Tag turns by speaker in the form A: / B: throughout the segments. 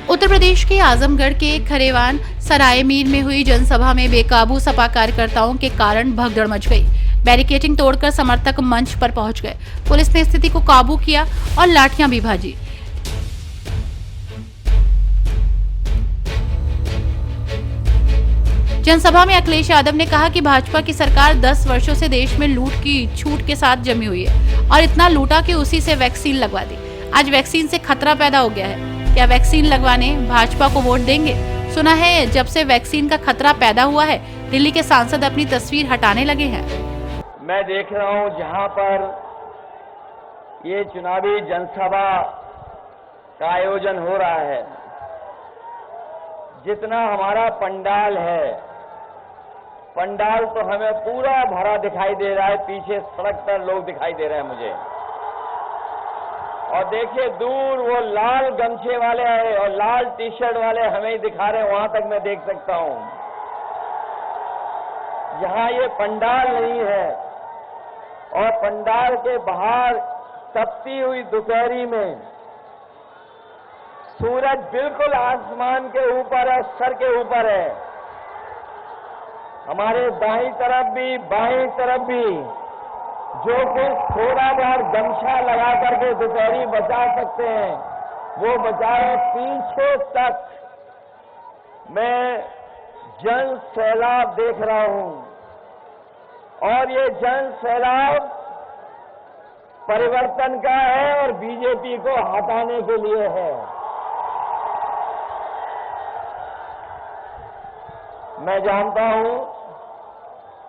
A: उत्तर प्रदेश के आजमगढ़ के खरेवान सराय मीर में हुई जनसभा में बेकाबू सपा कार्यकर्ताओं के कारण भगदड़ मच गई। बैरिकेडिंग तोड़कर समर्थक मंच पर पहुंच गए। पुलिस ने स्थिति को काबू किया और लाठियां भी भाजी। जनसभा में अखिलेश यादव ने कहा कि भाजपा की सरकार 10 वर्षों से देश में लूट की छूट के साथ जमी हुई है और इतना लूटा कि उसी से वैक्सीन लगवा दी। आज वैक्सीन से खतरा पैदा हो गया है। क्या वैक्सीन लगवाने भाजपा को वोट देंगे? सुना है जब से वैक्सीन का खतरा पैदा हुआ है, दिल्ली के सांसद अपनी तस्वीर हटाने लगे हैं।
B: मैं देख रहा हूं जहां पर ये चुनावी जनसभा का आयोजन हो रहा है, जितना हमारा पंडाल है, पंडाल तो हमें पूरा भरा दिखाई दे रहा है। पीछे सड़क पर लोग दिखाई दे रहे हैं मुझे, और देखिए दूर वो लाल गमछे वाले हैं और लाल टी शर्ट वाले हमें ही दिखा रहे हैं, वहां तक मैं देख सकता हूं। जहां ये पंडाल नहीं है और पंडाल के बाहर तपती हुई दोपहरी में सूरज बिल्कुल आसमान के ऊपर है, सर के ऊपर है। हमारे दाईं तरफ भी बाईं तरफ भी जो कुछ थोड़ा बहुत गमछा लगा करके दोपहरी बचा सकते हैं वो बचाए। पीछे तक मैं जन सैलाब देख रहा हूं और ये जन सैलाब परिवर्तन का है और बीजेपी को हटाने के लिए है। मैं जानता हूं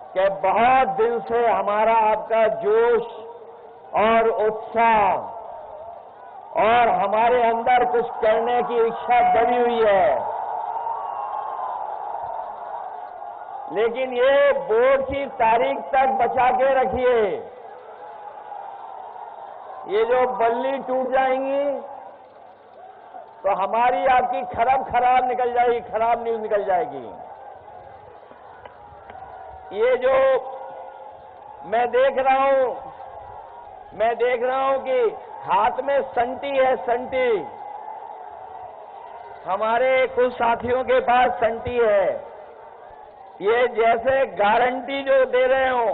B: कि बहुत दिन से हमारा आपका जोश और उत्साह और हमारे अंदर कुछ करने की इच्छा दबी हुई है, लेकिन ये वोट की तारीख तक बचा के रखिए। ये जो बल्ली टूट जाएंगी तो हमारी आपकी खराब निकल जाएगी, खराब न्यूज निकल जाएगी। ये जो मैं देख रहा हूं कि हाथ में संटी है, संटी। हमारे कुछ साथियों के पास संटी है। ये जैसे गारंटी जो दे रहे हो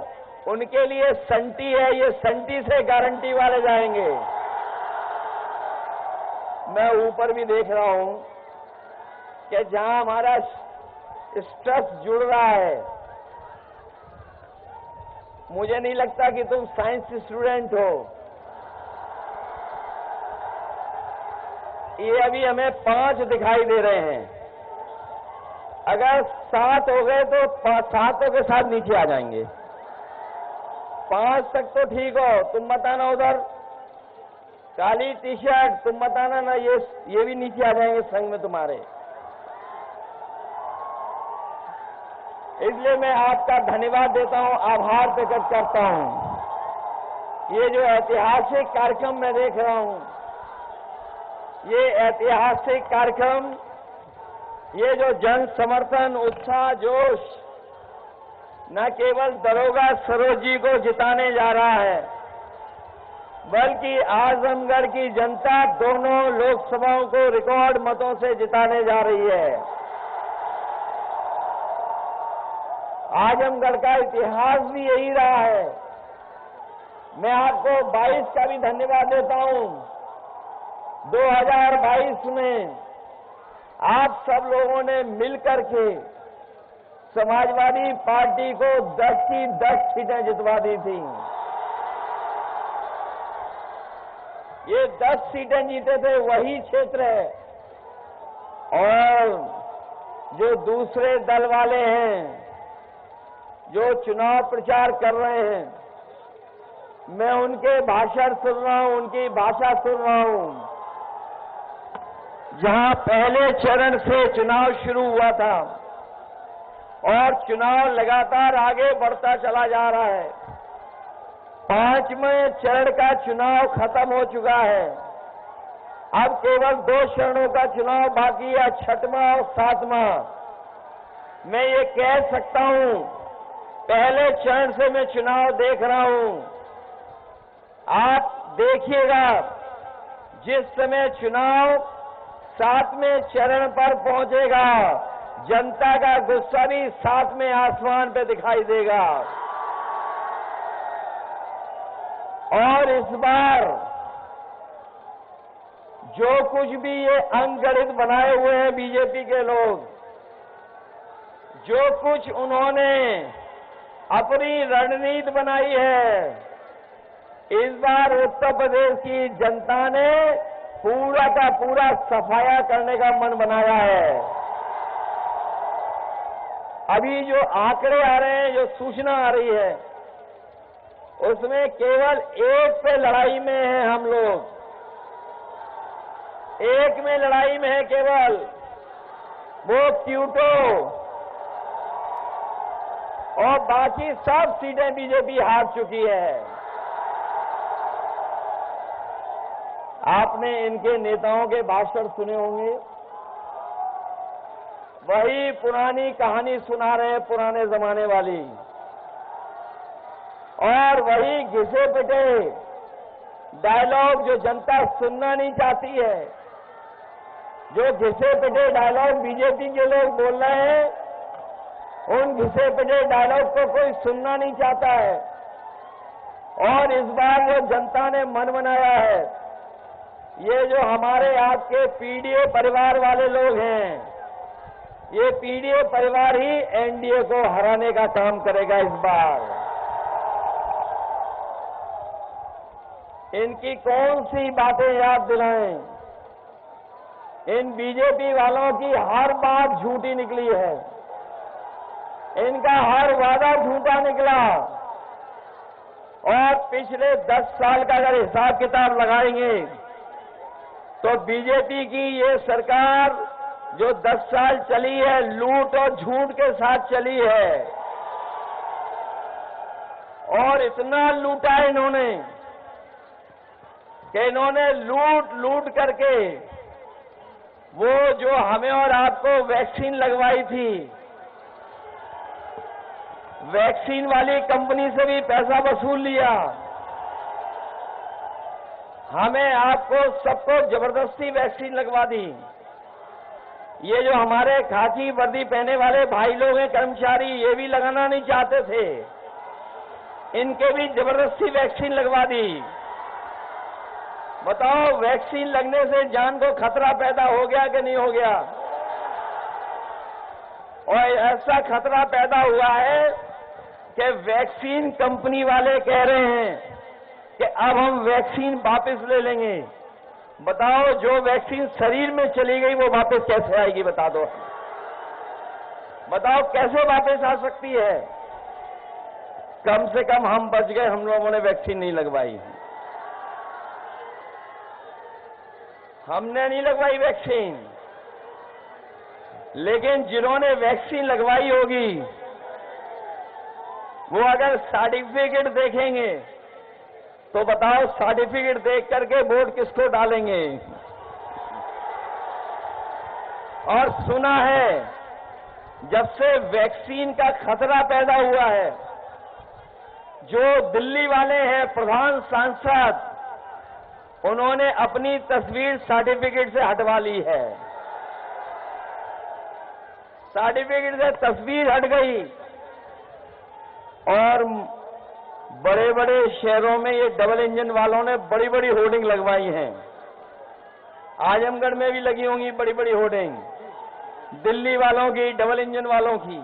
B: उनके लिए संटी है, ये संटी से गारंटी वाले जाएंगे। मैं ऊपर भी देख रहा हूं कि जहां हमारा स्ट्रेस जुड़ रहा है, मुझे नहीं लगता कि तुम साइंस स्टूडेंट हो। ये अभी हमें 5 दिखाई दे रहे हैं। अगर 7 हो गए तो 7 के साथ नीचे आ जाएंगे। 5 तक तो ठीक हो। तुम बताना उधर काली टी शर्ट, तुम बताना ना, ये भी नीचे आ जाएंगे संग में तुम्हारे। इसलिए मैं आपका धन्यवाद देता हूं, आभार प्रकट करता हूं। ये जो ऐतिहासिक कार्यक्रम मैं देख रहा हूं, ये ऐतिहासिक कार्यक्रम, ये जो जन समर्थन, उत्साह, जोश न केवल दरोगा सरोज जी को जिताने जा रहा है, बल्कि आजमगढ़ की जनता दोनों लोकसभाओं को रिकॉर्ड मतों से जिताने जा रही है। आजमगढ़ का इतिहास भी यही रहा है। मैं आपको 22 का भी धन्यवाद देता हूं। 2022 में आप सब लोगों ने मिलकर के समाजवादी पार्टी को 10 की 10 सीटें जितवा दी थी। ये 10 सीटें जीते थे, वही क्षेत्र है। और जो दूसरे दल वाले हैं जो चुनाव प्रचार कर रहे हैं, मैं उनके भाषण सुन रहा हूं, उनकी भाषा सुन रहा हूं। जहां पहले चरण से चुनाव शुरू हुआ था और चुनाव लगातार आगे बढ़ता चला जा रहा है, 5वें चरण का चुनाव खत्म हो चुका है। अब केवल 2 चरणों का चुनाव बाकी है, 6वां और 7वां। मैं ये कह सकता हूं, पहले चरण से मैं चुनाव देख रहा हूं। आप देखिएगा, जिस समय चुनाव 7वें चरण पर पहुंचेगा। जनता का गुस्सा भी 7वें आसमान पे दिखाई देगा। और इस बार जो कुछ भी ये अंकगणित बनाए हुए हैं बीजेपी के लोग, जो कुछ उन्होंने अपनी रणनीति बनाई है, इस बार उत्तर प्रदेश की जनता ने पूरा का पूरा सफाया करने का मन बनाया है। अभी जो आंकड़े आ रहे हैं, जो सूचना आ रही है, उसमें केवल एक पे लड़ाई में है हम लोग, एक में लड़ाई में है केवल, वो क्यूटो, और बाकी सब सीटें बीजेपी हार चुकी है। आपने इनके नेताओं के भाषण सुने होंगे, वही पुरानी कहानी सुना रहे हैं, पुराने जमाने वाली, और वही घिसे पिटे डायलॉग जो जनता सुनना नहीं चाहती है, जो घिसे पिटे डायलॉग बीजेपी के लोग बोल रहे हैं, उन घिसे पिटे डायलॉग को कोई सुनना नहीं चाहता है। और इस बार जो जनता ने मन बनाया है, ये जो हमारे आपके पीडीए परिवार वाले लोग हैं, ये पीडीए परिवार ही एनडीए को हराने का काम करेगा इस बार। इनकी कौन सी बातें याद दिलाएं? इन बीजेपी वालों की हर बात झूठी निकली है, इनका हर वादा झूठा निकला, और पिछले 10 साल का अगर हिसाब किताब लगाएंगे तो बीजेपी की ये सरकार जो 10 साल चली है, लूट और झूठ के साथ चली है, और इतना लूटा इन्होंने कि इन्होंने लूट लूट करके वो जो हमें और आपको वैक्सीन लगवाई थी, वैक्सीन वाली कंपनी से भी पैसा वसूल लिया, हमें आपको सबको जबरदस्ती वैक्सीन लगवा दी। ये जो हमारे खाकी वर्दी पहने वाले भाई लोग हैं, कर्मचारी, ये भी लगाना नहीं चाहते थे, इनके भी जबरदस्ती वैक्सीन लगवा दी। बताओ, वैक्सीन लगने से जान को खतरा पैदा हो गया कि नहीं हो गया? और ऐसा खतरा पैदा हुआ है कि वैक्सीन कंपनी वाले कह रहे हैं कि अब हम वैक्सीन वापस ले लेंगे। बताओ, जो वैक्सीन शरीर में चली गई वो वापस कैसे आएगी? बता दो, बताओ कैसे वापस आ सकती है? कम से कम हम बच गए, हम लोगों ने वैक्सीन नहीं लगवाई। हमने नहीं लगवाई वैक्सीन, लेकिन जिन्होंने वैक्सीन लगवाई होगी वो अगर सर्टिफिकेट देखेंगे तो बताओ, सर्टिफिकेट देख करके वोट किसको डालेंगे? और सुना है, जब से वैक्सीन का खतरा पैदा हुआ है, जो दिल्ली वाले हैं प्रधान सांसद, उन्होंने अपनी तस्वीर सर्टिफिकेट से हटवा ली है। सर्टिफिकेट से तस्वीर हट गई, और बड़े बड़े शहरों में ये डबल इंजन वालों ने बड़ी बड़ी होर्डिंग लगवाई हैं। आजमगढ़ में भी लगी होंगी बड़ी बड़ी होर्डिंग, दिल्ली वालों की, डबल इंजन वालों की।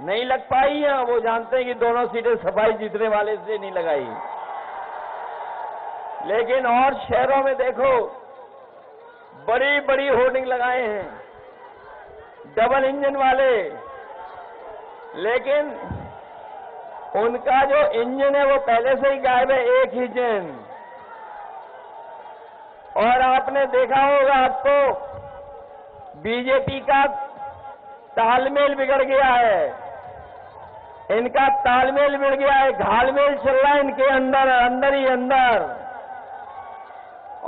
B: नहीं लग पाई है, वो जानते हैं कि दोनों सीटें सफाई जीतने वाले से नहीं लगाई। लेकिन और शहरों में देखो, बड़ी बड़ी होर्डिंग लगाए हैं डबल इंजन वाले, लेकिन उनका जो इंजन है वो पहले से ही गायब है, एक ही इंजन। और आपने देखा होगा, आपको बीजेपी का तालमेल बिगड़ गया है, इनका तालमेल बिगड़ गया है, घालमेल चल रहा है इनके अंदर, अंदर ही अंदर,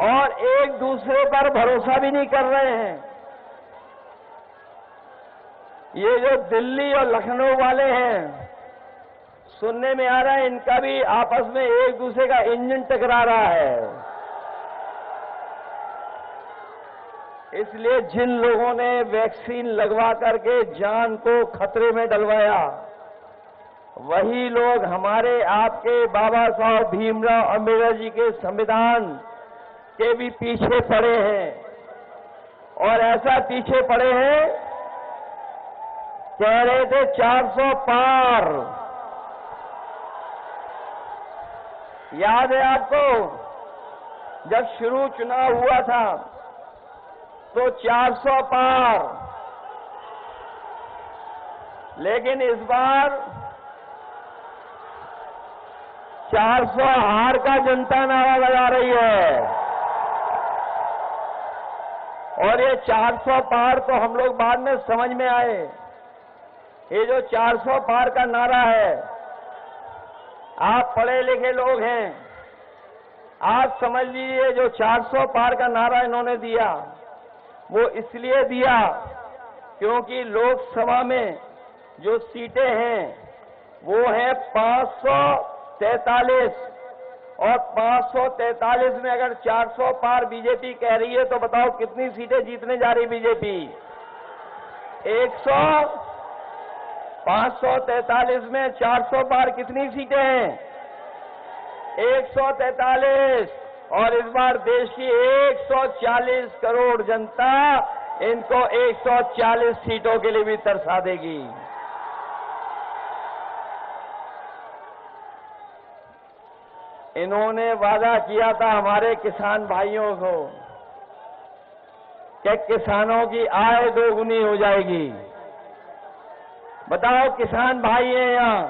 B: और एक दूसरे पर भरोसा भी नहीं कर रहे हैं। ये जो दिल्ली और लखनऊ वाले हैं, सुनने में आ रहा है इनका भी आपस में एक दूसरे का इंजन टकरा रहा है। इसलिए जिन लोगों ने वैक्सीन लगवा करके जान को खतरे में डलवाया, वही लोग हमारे आपके बाबा साहब भीमराव अम्बेडकर जी के संविधान के भी पीछे पड़े हैं। और ऐसा पीछे पड़े हैं, कह रहे थे 400 पार। याद है आपको, जब शुरू चुनाव हुआ था तो 400 पार, लेकिन इस बार 400 हार का जनता नारा लगा रही है। और ये 400 पार तो हम लोग बाद में समझ में आए। ये जो 400 पार का नारा है, आप पढ़े लिखे लोग हैं, आप समझ लीजिए जो 400 पार का नारा इन्होंने दिया वो इसलिए दिया क्योंकि लोकसभा में जो सीटें हैं वो हैं 543, और 543 में अगर 400 पार बीजेपी कह रही है तो बताओ कितनी सीटें जीतने जा रही बीजेपी? 543 में 400 पार कितनी सीटें हैं? 143। और इस बार देश की 140 करोड़ जनता इनको 140 सीटों के लिए भी तरसा देगी। इन्होंने वादा किया था हमारे किसान भाइयों को कि किसानों की आय दोगुनी हो जाएगी। बताओ, किसान भाई हैं यहाँ,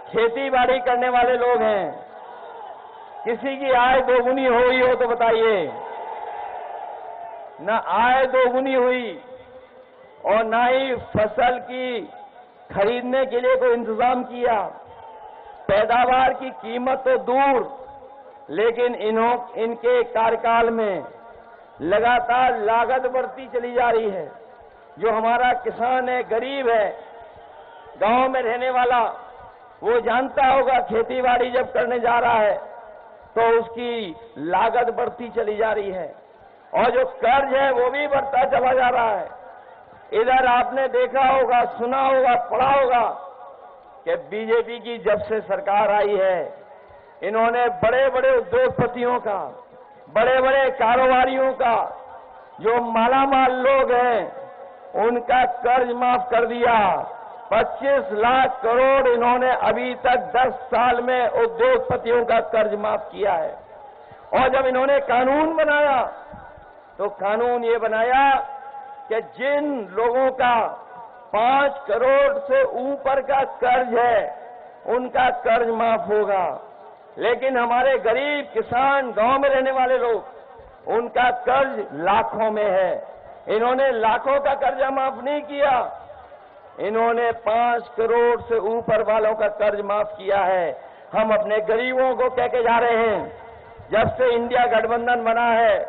B: खेती बाड़ी करने वाले लोग हैं, किसी की आय दोगुनी हुई हो तो बताइए? ना आय दोगुनी हुई और ना ही फसल की खरीदने के लिए कोई इंतजाम किया। पैदावार की कीमत तो दूर, लेकिन इनके कार्यकाल में लगातार लागत बढ़ती चली जा रही है। जो हमारा किसान है, गरीब है, गांव में रहने वाला, वो जानता होगा खेती बाड़ी जब करने जा रहा है तो उसकी लागत बढ़ती चली जा रही है, और जो कर्ज है वो भी बढ़ता चला जा रहा है। इधर आपने देखा होगा, सुना होगा, पढ़ा होगा कि बीजेपी की जब से सरकार आई है, इन्होंने बड़े बड़े उद्योगपतियों का, बड़े बड़े कारोबारियों का, जो मालामाल लोग हैं, उनका कर्ज माफ कर दिया। 25 लाख करोड़ इन्होंने अभी तक 10 साल में उद्योगपतियों का कर्ज माफ किया है। और जब इन्होंने कानून बनाया तो कानून ये बनाया कि जिन लोगों का 5 करोड़ से ऊपर का कर्ज है उनका कर्ज माफ होगा, लेकिन हमारे गरीब किसान, गांव में रहने वाले लोग, उनका कर्ज लाखों में है। इन्होंने लाखों का कर्जा माफ नहीं किया, इन्होंने 5 करोड़ से ऊपर वालों का कर्ज माफ किया है। हम अपने गरीबों को कह के जा रहे हैं, जब से इंडिया गठबंधन बना है,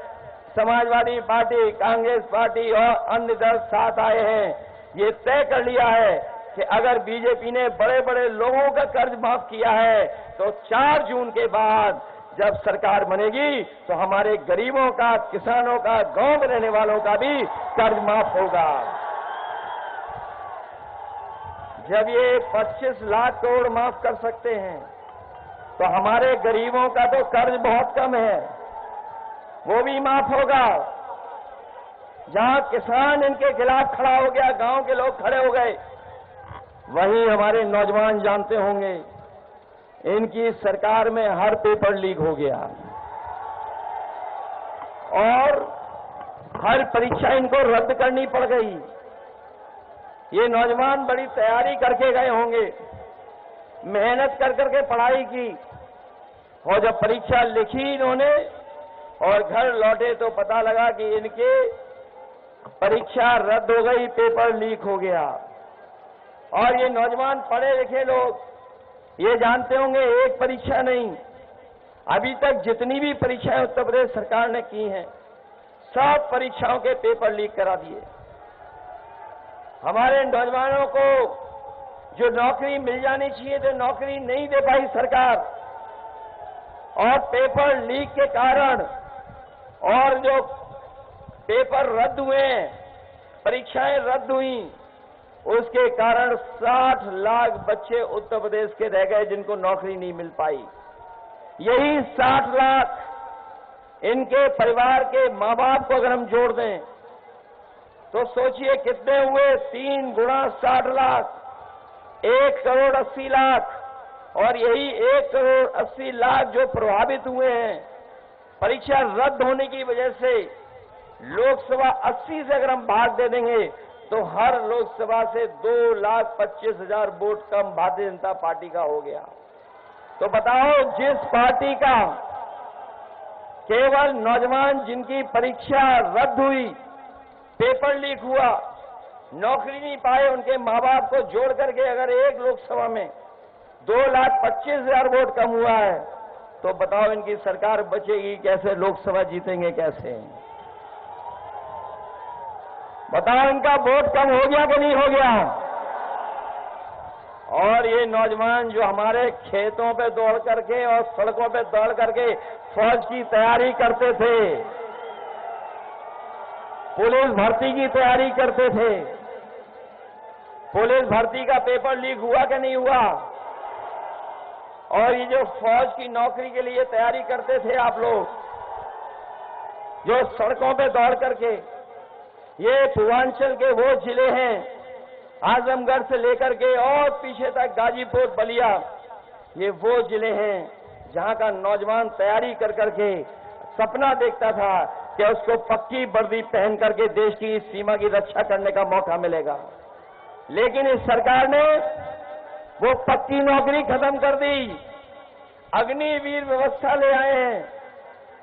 B: समाजवादी पार्टी, कांग्रेस पार्टी और अन्य दल साथ आए हैं, ये तय कर लिया है कि अगर बीजेपी ने बड़े बड़े लोगों का कर्ज माफ किया है तो 4 जून के बाद जब सरकार बनेगी तो हमारे गरीबों का, किसानों का, गांव में रहने वालों का भी कर्ज माफ होगा। जब ये 25 लाख करोड़ माफ कर सकते हैं तो हमारे गरीबों का तो कर्ज बहुत कम है, वो भी माफ होगा। जहां किसान इनके खिलाफ खड़ा हो गया, गांव के लोग खड़े हो गए, वहीं हमारे नौजवान जानते होंगे इनकी सरकार में हर पेपर लीक हो गया और हर परीक्षा इनको रद्द करनी पड़ गई। ये नौजवान बड़ी तैयारी करके गए होंगे, मेहनत कर करके पढ़ाई की, और जब परीक्षा लिखी इन्होंने और घर लौटे तो पता लगा कि इनके परीक्षा रद्द हो गई, पेपर लीक हो गया। और ये नौजवान पढ़े लिखे लोग ये जानते होंगे, एक परीक्षा नहीं, अभी तक जितनी भी परीक्षाएं उत्तर प्रदेश सरकार ने की हैं, सब परीक्षाओं के पेपर लीक करा दिए। हमारे नौजवानों को जो नौकरी मिल जानी चाहिए तो नौकरी नहीं दे पाई सरकार, और पेपर लीक के कारण और जो पेपर रद्द हुए, परीक्षाएं रद्द हुई, उसके कारण 60 लाख बच्चे उत्तर प्रदेश के रह गए जिनको नौकरी नहीं मिल पाई। यही 60 लाख इनके परिवार के मां बाप को अगर हम जोड़ दें तो सोचिए कितने हुए, 3 गुणा 60 लाख, 1 करोड़ 80 लाख। और यही 1 करोड़ 80 लाख जो प्रभावित हुए हैं परीक्षा रद्द होने की वजह से, लोकसभा 80 से अगर हम भाग दे देंगे तो हर लोकसभा से 2,25,000 वोट कम भारतीय जनता पार्टी का हो गया। तो बताओ, जिस पार्टी का केवल नौजवान जिनकी परीक्षा रद्द हुई, पेपर लीक हुआ, नौकरी नहीं पाए, उनके मां बाप को जोड़ करके अगर एक लोकसभा में 2,25,000 वोट कम हुआ है, तो बताओ इनकी सरकार बचेगी कैसे, लोकसभा जीतेंगे कैसे? बताओ, इनका वोट कम हो गया कि नहीं हो गया? और ये नौजवान जो हमारे खेतों पे दौड़ करके और सड़कों पे दौड़ करके फौज की तैयारी करते थे, पुलिस भर्ती की तैयारी करते थे, पुलिस भर्ती का पेपर लीक हुआ कि नहीं हुआ? और ये जो फौज की नौकरी के लिए तैयारी करते थे आप लोग, जो सड़कों पे दौड़ करके, ये पूर्वांचल के वो जिले हैं, आजमगढ़ से लेकर के और पीछे तक गाजीपुर, बलिया, ये वो जिले हैं जहां का नौजवान तैयारी कर करके सपना देखता था कि उसको पक्की वर्दी पहन करके देश की सीमा की रक्षा करने का मौका मिलेगा। लेकिन इस सरकार ने वो पक्की नौकरी खत्म कर दी, अग्निवीर व्यवस्था ले आए हैं।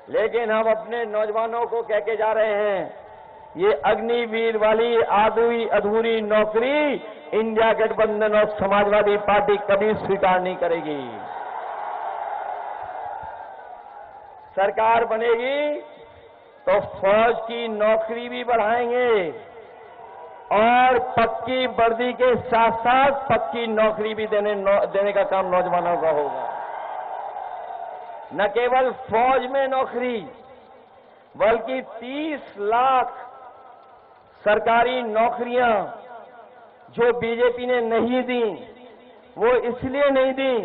B: लेकिन हम अपने नौजवानों को कह के जा रहे हैं, ये अग्निवीर वाली आधी अधूरी नौकरी इंडिया गठबंधन और समाजवादी पार्टी कभी स्वीकार नहीं करेगी। सरकार बनेगी तो फौज की नौकरी भी बढ़ाएंगे और पक्की वर्दी के साथ साथ पक्की नौकरी भी देने का काम नौजवानों का होगा। न केवल फौज में नौकरी, बल्कि 30 लाख सरकारी नौकरियां जो बीजेपी ने नहीं दी, वो इसलिए नहीं दी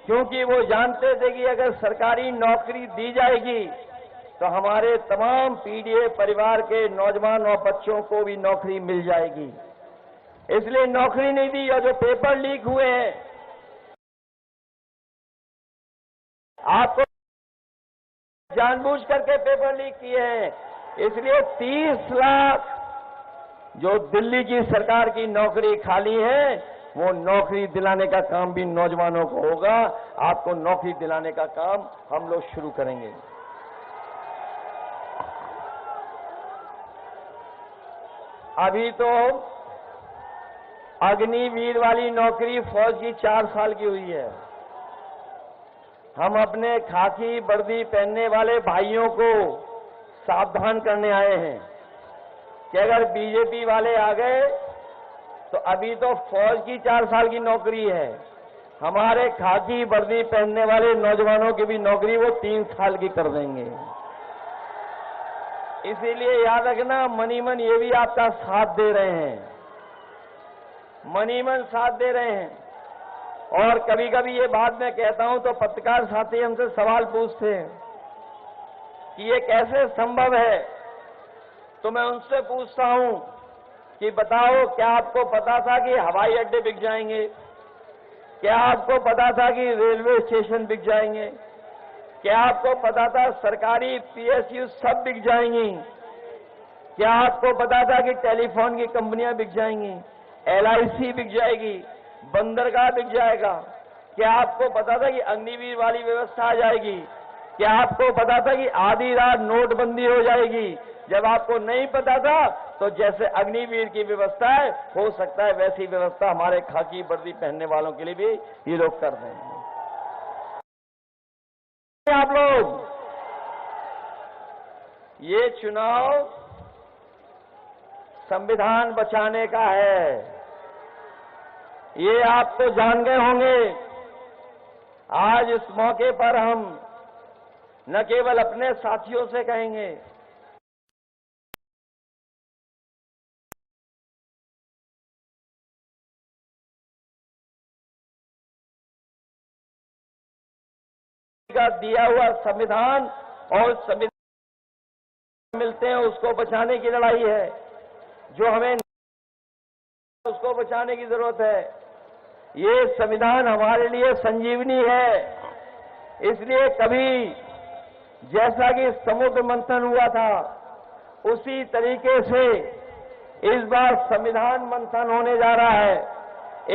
B: क्योंकि वो जानते थे कि अगर सरकारी नौकरी दी जाएगी तो हमारे तमाम पीड़ित परिवार के नौजवान और बच्चों को भी नौकरी मिल जाएगी, इसलिए नौकरी नहीं दी। और जो पेपर लीक हुए हैं, आपको जानबूझ करके पेपर लीक किए हैं, इसलिए 30 लाख जो दिल्ली की सरकार की नौकरी खाली है, वो नौकरी दिलाने का काम भी नौजवानों को होगा। आपको नौकरी दिलाने का काम हम लोग शुरू करेंगे। अभी तो अग्निवीर वाली नौकरी फौज की 4 साल की हुई है। हम अपने खाकी वर्दी पहनने वाले भाइयों को सावधान करने आए हैं कि अगर बीजेपी वाले आ गए तो अभी तो फौज की 4 साल की नौकरी है, हमारे खाकी वर्दी पहनने वाले नौजवानों की भी नौकरी वो 3 साल की कर देंगे। इसीलिए याद रखना, मनी मन ये भी आपका साथ दे रहे हैं, मनी मन साथ दे रहे हैं। और कभी कभी ये बात मैं कहता हूं तो पत्रकार साथी हमसे सवाल पूछते हैं कि ये कैसे संभव है, तो मैं उनसे पूछता हूं कि बताओ, क्या आपको पता था कि हवाई अड्डे बिक जाएंगे? क्या आपको पता था कि रेलवे स्टेशन बिक जाएंगे? क्या आपको पता था सरकारी पीएसयू सब बिक जाएंगी? क्या आपको पता था कि टेलीफोन की कंपनियां बिक जाएंगी, LIC बिक जाएगी, बंदरगाह बिक जाएगा? क्या आपको पता था कि अग्निवीर वाली व्यवस्था आ जाएगी? क्या आपको पता था कि आधी रात नोटबंदी हो जाएगी? जब आपको नहीं पता था तो जैसे अग्निवीर की व्यवस्था है, हो सकता है वैसी व्यवस्था हमारे खाकी वर्दी पहनने वालों के लिए भी ये लोग कर देंगे। आप लोग, ये चुनाव संविधान बचाने का है, ये आप तो जान गए होंगे। आज इस मौके पर हम न केवल अपने साथियों से कहेंगे, का दिया हुआ संविधान और संविधान मिलते हैं उसको बचाने की लड़ाई है, जो हमें उसको बचाने की जरूरत है। ये संविधान हमारे लिए संजीवनी है। इसलिए कभी जैसा कि समुद्र मंथन हुआ था उसी तरीके से इस बार संविधान मंथन होने जा रहा है।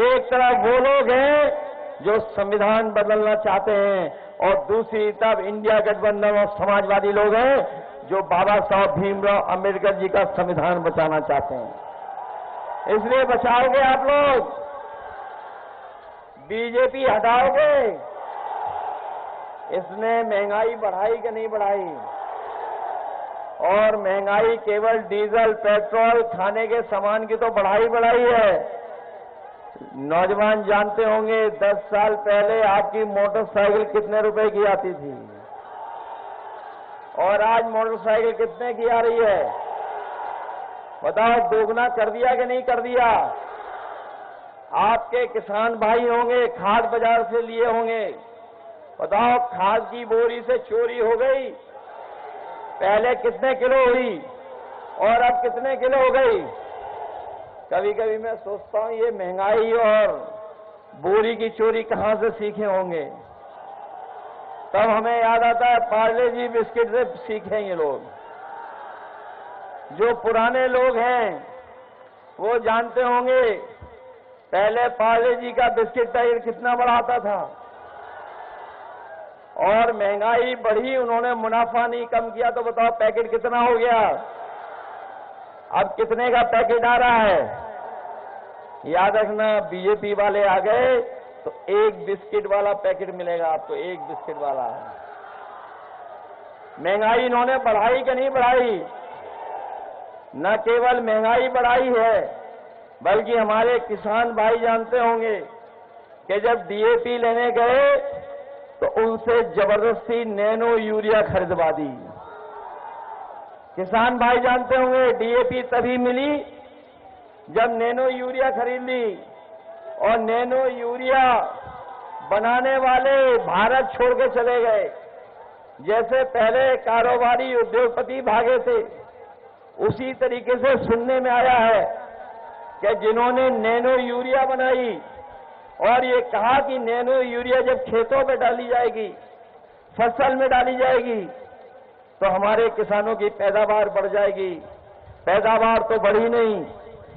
B: एक तरफ वो लोग हैं जो संविधान बदलना चाहते हैं और दूसरी तरफ इंडिया गठबंधन और समाजवादी लोग हैं जो बाबा साहब भीमराव अंबेडकर जी का संविधान बचाना चाहते हैं। इसलिए बचाओगे आप लोग? बीजेपी हटाओगे? इसने महंगाई बढ़ाई कि नहीं बढ़ाई? और महंगाई केवल डीजल, पेट्रोल, खाने के सामान की तो बढ़ाई है। नौजवान जानते होंगे 10 साल पहले आपकी मोटरसाइकिल कितने रुपए की आती थी और आज मोटरसाइकिल कितने की आ रही है? बताओ, दोगुना कर दिया कि नहीं कर दिया? आपके किसान भाई होंगे, खाद बाजार से लिए होंगे। बताओ, खाद की बोरी से चोरी हो गई, पहले कितने किलो हुई और अब कितने किलो हो गई? कभी कभी मैं सोचता हूं ये महंगाई और बोरी की चोरी कहां से सीखे होंगे। तब हमें याद आता है पार्ले जी बिस्किट से सीखे ये लोग। जो पुराने लोग हैं वो जानते होंगे पहले पार्ले जी का बिस्किट पैकेट कितना बड़ा आता था और महंगाई बढ़ी, उन्होंने मुनाफा नहीं कम किया, तो बताओ पैकेट कितना हो गया? अब कितने का पैकेट आ रहा है? याद रखना, बीजेपी वाले आ गए तो एक बिस्किट वाला पैकेट मिलेगा आपको, एक बिस्किट वाला। महंगाई इन्होंने बढ़ाई कि नहीं बढ़ाई? न केवल महंगाई बढ़ाई है बल्कि हमारे किसान भाई जानते होंगे कि जब डीएपी लेने गए तो उनसे जबरदस्ती नैनो यूरिया खरीदवा दी। किसान भाई जानते होंगे डीएपी तभी मिली जब नैनो यूरिया खरीद ली और नैनो यूरिया बनाने वाले भारत छोड़ के चले गए। जैसे पहले कारोबारी उद्योगपति भागे थे, उसी तरीके से सुनने में आया है कि जिन्होंने नैनो यूरिया बनाई और ये कहा कि नैनो यूरिया जब खेतों में डाली जाएगी, फसल में डाली जाएगी, तो हमारे किसानों की पैदावार बढ़ जाएगी। पैदावार तो बढ़ी नहीं,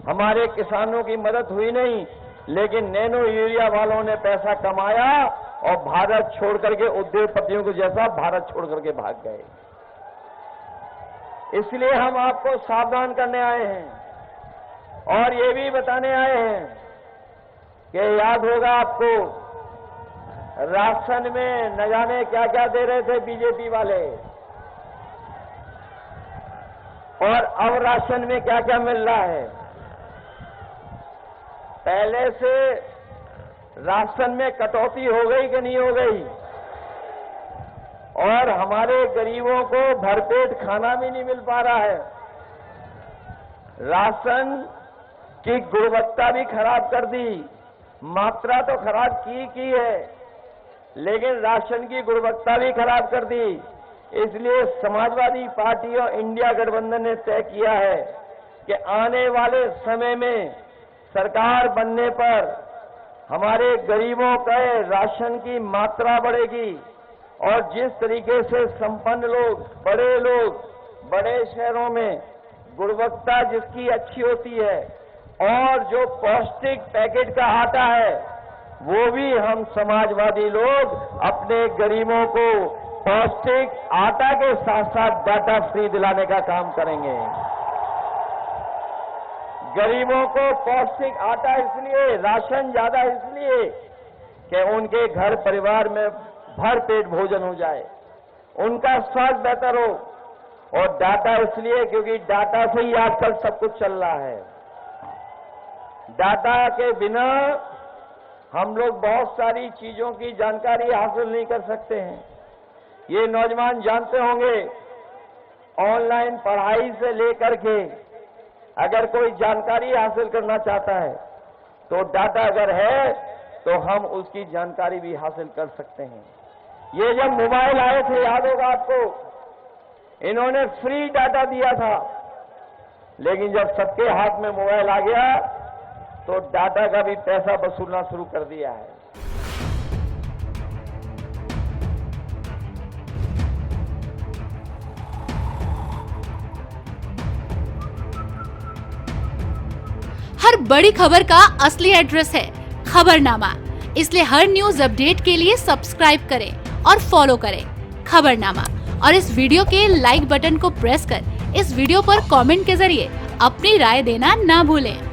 B: हमारे किसानों की मदद हुई नहीं, लेकिन नैनो यूरिया वालों ने पैसा कमाया और भारत छोड़ करके उद्योगपतियों को जैसा भारत छोड़ करके भाग गए। इसलिए हम आपको सावधान करने आए हैं और ये भी बताने आए हैं कि याद होगा आपको राशन में न जाने क्या क्या दे रहे थे बीजेपी वाले और अब राशन में क्या क्या मिल रहा है। पहले से राशन में कटौती हो गई कि नहीं हो गई? और हमारे गरीबों को भरपेट खाना भी नहीं मिल पा रहा है। राशन की गुणवत्ता भी खराब कर दी, मात्रा तो खराब की है, लेकिन राशन की गुणवत्ता भी खराब कर दी। इसलिए समाजवादी पार्टी और इंडिया गठबंधन ने तय किया है कि आने वाले समय में सरकार बनने पर हमारे गरीबों के राशन की मात्रा बढ़ेगी और जिस तरीके से संपन्न लोग, बड़े शहरों में गुणवत्ता जिसकी अच्छी होती है और जो पौष्टिक पैकेट का आटा है वो भी हम समाजवादी लोग अपने गरीबों को पौष्टिक आटा के साथ साथ डाटा फ्री दिलाने का काम करेंगे। गरीबों को पौष्टिक आटा इसलिए, राशन ज्यादा इसलिए कि उनके घर परिवार में भर पेट भोजन हो जाए, उनका स्वास्थ्य बेहतर हो, और डाटा इसलिए क्योंकि डाटा से ही आजकल सब कुछ चल रहा है। डाटा के बिना हम लोग बहुत सारी चीजों की जानकारी हासिल नहीं कर सकते हैं। ये नौजवान जानते होंगे ऑनलाइन पढ़ाई से लेकर के अगर कोई जानकारी हासिल करना चाहता है तो डाटा अगर है तो हम उसकी जानकारी भी हासिल कर सकते हैं। ये जब मोबाइल आए थे, याद होगा आपको, इन्होंने फ्री डाटा दिया था, लेकिन जब सबके हाथ में मोबाइल आ गया तो डाटा का भी पैसा वसूलना शुरू कर दिया है।
A: हर बड़ी खबर का असली एड्रेस है खबरनामा, इसलिए हर न्यूज अपडेट के लिए सब्सक्राइब करें और फॉलो करें खबरनामा। और इस वीडियो के लाइक बटन को प्रेस कर इस वीडियो पर कमेंट के जरिए अपनी राय देना ना भूलें।